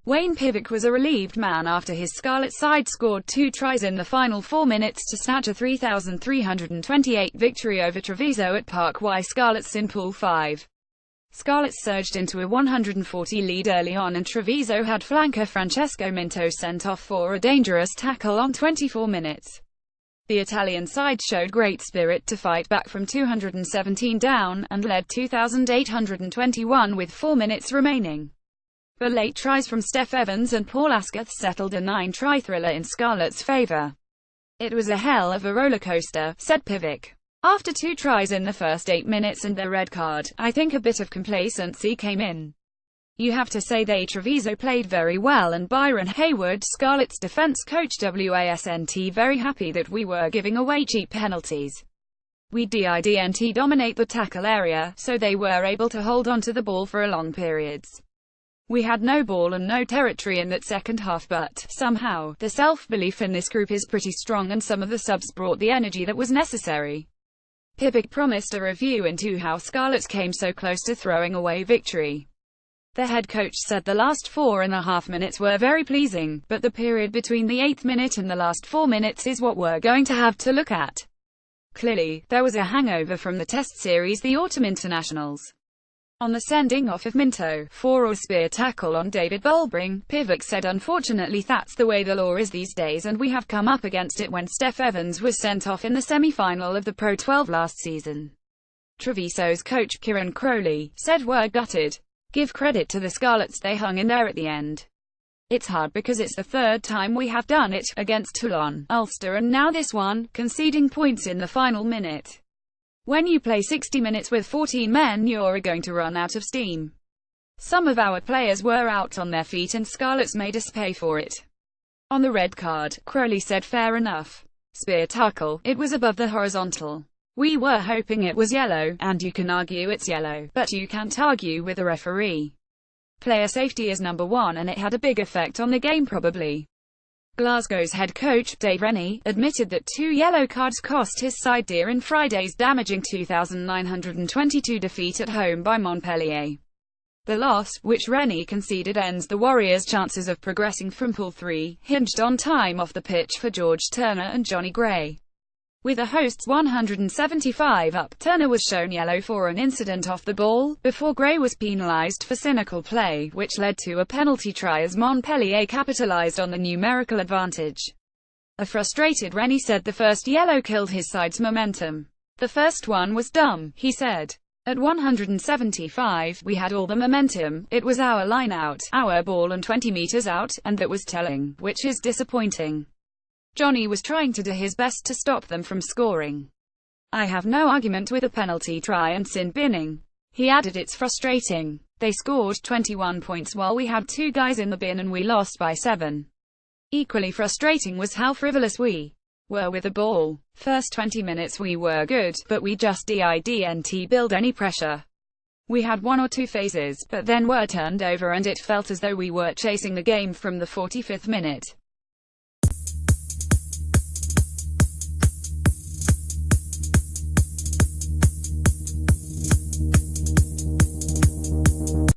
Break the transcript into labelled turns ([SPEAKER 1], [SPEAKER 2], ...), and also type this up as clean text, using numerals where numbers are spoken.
[SPEAKER 1] Wayne Pivac was a relieved man after his Scarlets side scored 2 tries in the final 4 minutes to snatch a 3,328 victory over Treviso at Park Y Scarlets in Pool 5. Scarlets surged into a 140 lead early on, and Treviso had flanker Francesco Minto sent off for a dangerous tackle on 24 minutes. The Italian side showed great spirit to fight back from 217 down, and led 2,821 with 4 minutes remaining. But late tries from Steph Evans and Paul Asquith settled a 9-try thriller in Scarlets' favour. "It was a hell of a rollercoaster," said Pivac. "After 2 tries in the first 8 minutes and their red card, I think a bit of complacency came in. You have to say Treviso played very well, and Byron Hayward, Scarlets defence coach, wasn't very happy that we were giving away cheap penalties. We didn't dominate the tackle area, so they were able to hold on to the ball for long periods. We had no ball and no territory in that second half, but, somehow, the self-belief in this group is pretty strong, and some of the subs brought the energy that was necessary." Pivac promised a review into how Scarlets came so close to throwing away victory. The head coach said the last 4.5 minutes were very pleasing, but the period between the 8th minute and the last 4 minutes is what we're going to have to look at. Clearly, there was a hangover from the test series, the autumn internationals. On the sending off of Minto for a spear tackle on David Bulbring, Pivac said, "Unfortunately that's the way the law is these days, and we have come up against it when Steph Evans was sent off in the semi-final of the Pro 12 last season." Treviso's coach Kieran Crowley said, "We're gutted. Give credit to the Scarlets, they hung in there at the end. It's hard because it's the 3rd time we have done it, against Toulon, Ulster and now this one, conceding points in the final minute. When you play 60 minutes with 14 men, you're going to run out of steam. Some of our players were out on their feet and Scarlets made us pay for it." On the red card, Crowley said, "Fair enough. Spear tackle, it was above the horizontal. We were hoping it was yellow, and you can argue it's yellow, but you can't argue with the referee. Player safety is number one, and it had a big effect on the game probably." Glasgow's head coach, Dave Rennie, admitted that 2 yellow cards cost his side dear in Friday's damaging 2,922 defeat at home by Montpellier. The loss, which Rennie conceded ends the Warriors' chances of progressing from Pool 3, hinged on time off the pitch for George Turner and Johnny Gray. With the hosts 175 up, Turner was shown yellow for an incident off the ball, before Gray was penalised for cynical play, which led to a penalty try as Montpellier capitalised on the numerical advantage. A frustrated Rennie said the first yellow killed his side's momentum. "The first one was dumb," he said. "At 175, we had all the momentum, it was our line out, our ball and 20 metres out, and that was telling, which is disappointing. Johnny was trying to do his best to stop them from scoring. I have no argument with a penalty try and sin binning." He added, "It's frustrating. They scored 21 points while we had 2 guys in the bin and we lost by 7. Equally frustrating was how frivolous we were with the ball. First 20 minutes we were good, but we just didn't build any pressure. We had 1 or 2 phases, but then were turned over and it felt as though we were chasing the game from the 45th minute.